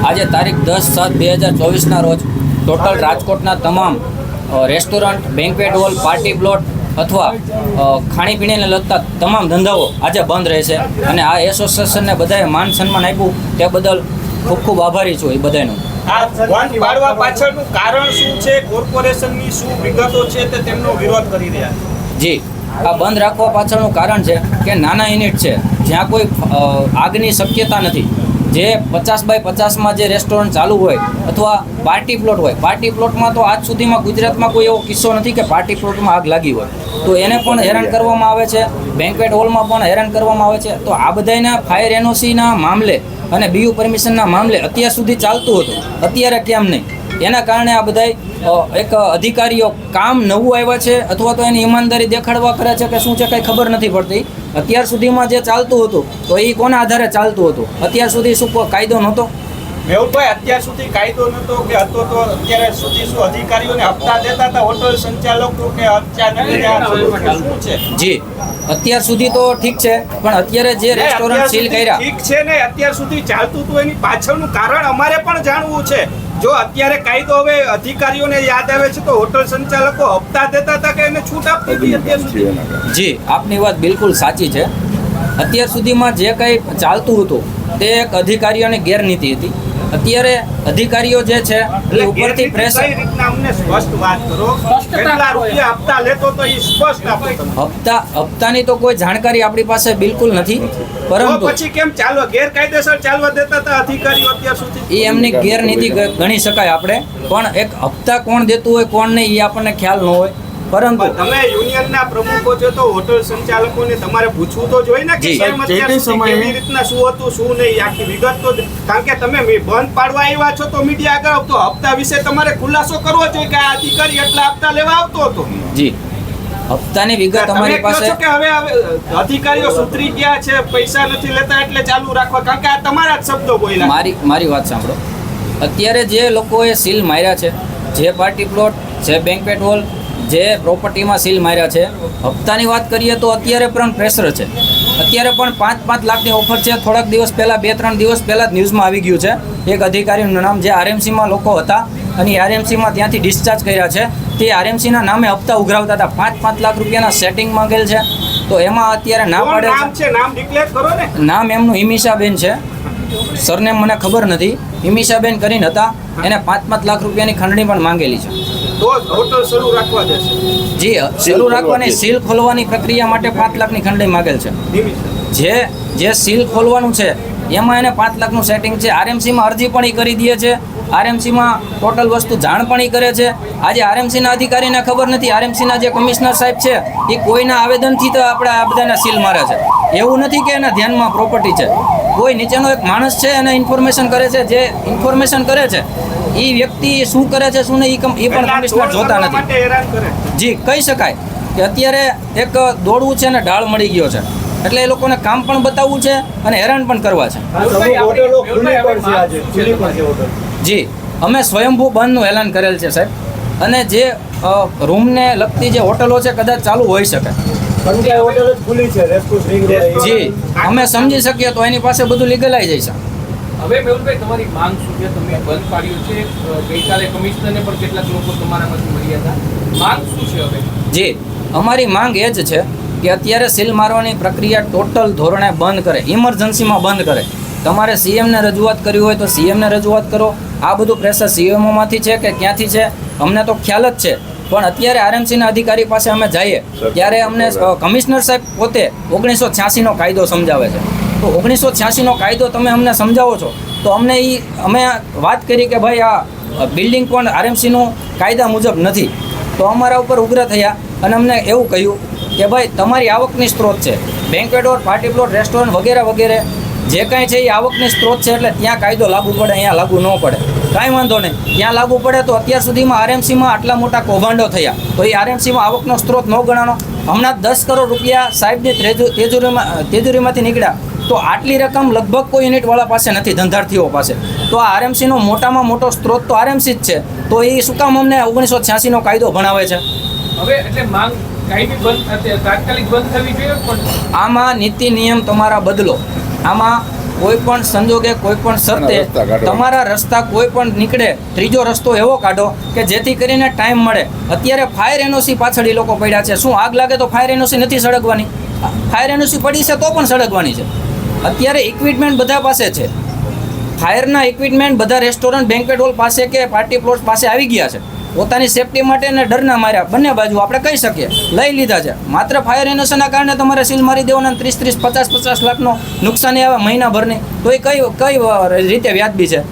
આજે તારીખ 10/7/2024ના રોજ ટોટલ રાજકોટના તમામ restaurant, banquet hall, party plot અથવા ખાણીપીણીને લગતા તમામ ધંધાઓ આજે બંધ રહેશે અને આ એસોસિએશનને બધાએ માન સન્માન આપ્યું તે બદલ ખૂબ ખૂબ આભારી છું એ બધાનું. આ બંધ પાડવા પાછળનું કારણ શું છે? કોર્પોરેશનની શું વિગતો છે તે તેમનો વિરોધ કરી રહ્યા છે? જી, આ બંધ રાખવા પાછળનું કારણ છે કે નાના યુનિટ છે જ્યાં કોઈ આગની શક્યતા નથી. જે 50x50માં જે રેસ્ટોરન્ટ ચાલુ હોય અથવા પાર્ટી પ્લોટ હોય, પાર્ટી પ્લોટમાં તો આજ સુધીમાં ગુજરાતમાં કોઈ એવો કિસ્સો નથી કે પાર્ટી પ્લોટમાં આગ લાગી હોય, તો એને પણ હેરાન કરવામાં આવે છે. બેન્ક્વેટ હોલમાં પણ હેરાન કરવામાં આવે છે. તો આ બધાના ફાયર એનઓસીના મામલે અને બીયુ પરમિશનના મામલે અત્યાર સુધી ચાલતું હતું, અત્યારે કેમ નહીં? એના કારણે આ બધા એક અધિકારીઓ કામ નવું આવ્યા છે અથવા તો એની ઈમાનદારી દેખાડવા કરે છે કે શું છે કંઈ ખબર નથી પડતી. અત્યાર સુધીમાં જે ચાલતું હતું તો એ કોના આધારે ચાલતું હતું? અત્યાર સુધી શું કાયદો નહોતો? મેહુલભાઈ, અત્યાર સુધી કાયદો નહોતો કે હતો તો અત્યારે સુધી શું અધિકારીઓને હપ્તા દેતા હતા હોટલ સંચાલકો કે શું છે? જી, અત્યાર સુધી તો ઠીક છે, પણ અત્યારે જે રેસ્ટોરન્ટ સીલ કર્યા ઠીક છે ને, અત્યાર સુધી ચાલતું હતું એની પાછળનું કારણ અમારે પણ જાણવું છે. જો અત્યારે કાયદો હવે અધિકારીઓને યાદ આવે છે તો હોટલ સંચાલકો હપ્તા દેતા હતા કે એને છૂટ આપતી હતી અત્યાર સુધી? જી, આપની વાત બિલકુલ સાચી છે. અત્યાર સુધીમાં જે કંઈ ચાલતું હતું તે એક અધિકારીઓની ગેરનીતિ હતી. અત્યારે અધિકારીઓ જે છે એ ઉપરથી પ્રેશર. કઈ રીતના અમને સ્પષ્ટ વાત કરો, કેટલા રૂપિયા હપ્તા લેતો તો એ સ્પષ્ટ આપો. હપ્તાની તો કોઈ જાણકારી આપણી પાસે બિલકુલ નથી, પરંતુ પછી કેમ ચાલવા ગેરકાયદેસર ચાલવા દેતા હતા અધિકારીઓ અત્યાર સુધી? એ એમની ગેરનીતિ ગણી શકાય આપણે, પણ એક હપ્તા કોણ દેતું હોય કોણ નહીં એ આપણને ખ્યાલ ન હોય. પરંતુ તમે યુનિયનના પ્રમુખો છો તો હોટલ સંચાલકોને તમારે પૂછવું તો જોઈએ ને કે કેમ અત્યાર સુધી કેવી રીતના શું હતું શું નહીં, આખી વિગત તો. કારણ કે તમે બંધ પાડવા આવ્યા છો તો મીડિયા આગળ તો હપ્તા વિશે તમારે ખુલાસો કરવો જોઈએ કે આ અધિકારી એટલા હપ્તા લેવા આવતો હતો. જી, હપ્તાની વિગત અમારી પાસે કે હવે અધિકારીઓ સુધરી ગયા છે, પૈસા નથી લેતા એટલે ચાલુ રાખવા, કારણ કે આ તમારા જ શબ્દો બોલ્યા. મારી વાત સાંભળો. અત્યારે જે લોકોએ સીલ માર્યા છે, જે પાર્ટી પ્લોટ, જે બેન્ક્વેટ હોલ, જે પ્રોપર્ટીમાં સીલ માર્યા છે, હપ્તાની વાત કરીએ તો અત્યારે પણ પ્રેશર છે. અત્યારે પણ 5-5 લાખની ઓફર છે. થોડાક દિવસ પહેલાં 2-3 દિવસ પહેલાં જ ન્યૂઝમાં આવી ગયું છે એક અધિકારીનું નામ, જે આરએમસીમાં લોકો હતા અને આરએમસીમાં ત્યાંથી ડિસ્ચાર્જ કર્યા છે, તે આરએમસીના નામે હપ્તા ઉઘરાવતા હતા. 5-5 લાખ રૂપિયાના સેટિંગ માંગેલ છે. તો એમાં અત્યારે ના પાડે છે. નામ ડિક્લેર કરો ને. નામ એમનું હિમિશાબેન છે, સરનેમ મને ખબર નથી. હિમિશાબેન કરીને હતા, એને 5-5 લાખ રૂપિયાની ખંડણી પણ માંગેલી છે. તો હોટલ શરૂ રાખવા દેશે? જી, શરૂ રાખવાની સીલ ખોલવાની પ્રક્રિયા માટે 5 લાખની ખંડણી માંગેલ છે. જે સીલ ખોલવાનું છે એમાં એને 5 લાખનું સેટિંગ છે. આરએમસીમાં અરજી પણ એ કરી દે છે, આરએમસીમાં ટોટલ વસ્તુ જાણ પણ એ કરે છે. આજે આરએમસીના અધિકારીને ખબર નથી, આરએમસીના જે કમિશનર સાહેબ છે એ કોઈના આવેદનથી તો આપણે આ બધાના સીલ મારે છે. એવું નથી કે એના ધ્યાનમાં પ્રોપર્ટી છે. કોઈ નીચેનો એક માણસ છે એને ઇન્ફોર્મેશન કરે છે. જે ઇન્ફોર્મેશન કરે છે એ વ્યક્તિ શું કરે છે શું નહીં એ પણ કમિશનર જોતા નથી. જી, કહી શકાય કે અત્યારે એક દોડવું છે ને ઢાળ મળી ગયો છે, એટલે એ લોકોને કામ પણ બતાવવું છે અને હેરાન પણ કરવા છે. જી, અમે સ્વયંભૂ બંધનું એલાન કરેલ છે સાહેબ, અને જે રૂમને લગતી જે હોટલો છે કદાચ ચાલુ હોઈ શકે. જી, અમે સમજી શકીએ તો એની પાસે બધું લીગલાઈ જાય છે. હવે મેહુલભાઈ, તમારી માંગ શું છે? તમે બંધ પાડ્યું છે, ગઈકાલે કમિશનરને પણ કેટલાક લોકો તમારામાંથી મળ્યા હતા. માંગ શું છે હવે? જી, અમારી માંગ એ જ છે કે અત્યારે સીલ મારવાની પ્રક્રિયા ટોટલ ધોરણે બંધ કરે, ઇમરજન્સીમાં બંધ કરે. તમારે સીએમને રજૂઆત કરવી હોય તો સીએમને રજૂઆત કરો. આ બધું પ્રેશર સીએમઓમાંથી છે કે ક્યાંથી છે અમને તો ખ્યાલ જ છે, પણ અત્યારે આરએમસીના અધિકારી પાસે અમે જઈએ ત્યારે અમને કમિશનર સાહેબ પોતે 1986નો કાયદો સમજાવે છે. તો 1986નો કાયદો તમે અમને સમજાવો છો તો અમને અમે વાત કરી કે ભાઈ આ બિલ્ડિંગ પણ આરએમસીનું કાયદા મુજબ નથી. તો અમારા ઉપર ઉગ્ર થયા અને અમને એવું કહ્યું કે ભાઈ તમારી આવકની સ્ત્રોત છે, banquet hall, party plot, restaurant વગેરે વગેરે જે કાંઈ છે એ આવકની સ્ત્રોત છે, એટલે ત્યાં કાયદો લાગુ પડે, અહીંયા લાગુ ન પડે. કાંઈ વાંધો નહીં, ત્યાં લાગુ પડે તો અત્યાર સુધીમાં આરએમસીમાં આટલા મોટા કૌભાંડો થયા તો એ આરએમસીમાં આવકનો સ્ત્રોત ન ગણાનો. હમણાં 10 કરોડ રૂપિયા સાહેબની તેજુરીમાંથી નીકળ્યા, તો આટલી રકમ લગભગ કોઈ યુનિટવાળા પાસે નથી, ધંધાર્થીઓ પાસે. તો આ આરએમસીનો મોટામાં મોટો સ્ત્રોત તો આરએમસી જ છે. તો એ શું કામ અમને 1986નો કાયદો ભણાવે છે? હવે એટલે માંગ કાયમી બંધ તાત્કાલિક બંધ થવી જોઈએ. પણ આમાં નીતિ નિયમ તમારા બદલો. આમાં કોઈ પણ સંજોગે કોઈ પણ શરતે રસ્તા કાઢો. તમારા રસ્તા કોઈ પણ નીકળે ત્રીજો રસ્તો એવો કાઢો કે જેથી કરીને ટાઈમ મળે. અત્યારે ફાયર એનઓસી પાછળ એ લોકો પડ્યા છે. શું આગ લાગે તો ફાયર એનઓસી નથી સળગવાની? ફાયર એનઓસી પડી છે તો પણ સળગવાની છે. અત્યારે ઇક્વિપમેન્ટ બધા પાસે છે. ફાયરના ઇક્વિપમેન્ટ બધા રેસ્ટોરન્ટ, બેન્ક્વેટ હોલ પાસે કે પાર્ટી પ્લોટ પાસે આવી ગયા છે. પોતાની સેફટી માટે અને ડરના માર્યા બંને બાજુ આપણે કહી શકીએ લઈ લીધા છે. માત્ર ફાયર એનઓસીના કારણે તમારે સીલ મારી દેવાના 30-50 લાખનો નુકસાની આવે મહિનાભરની, તો એ કઈ રીતે વ્યાજબી છે?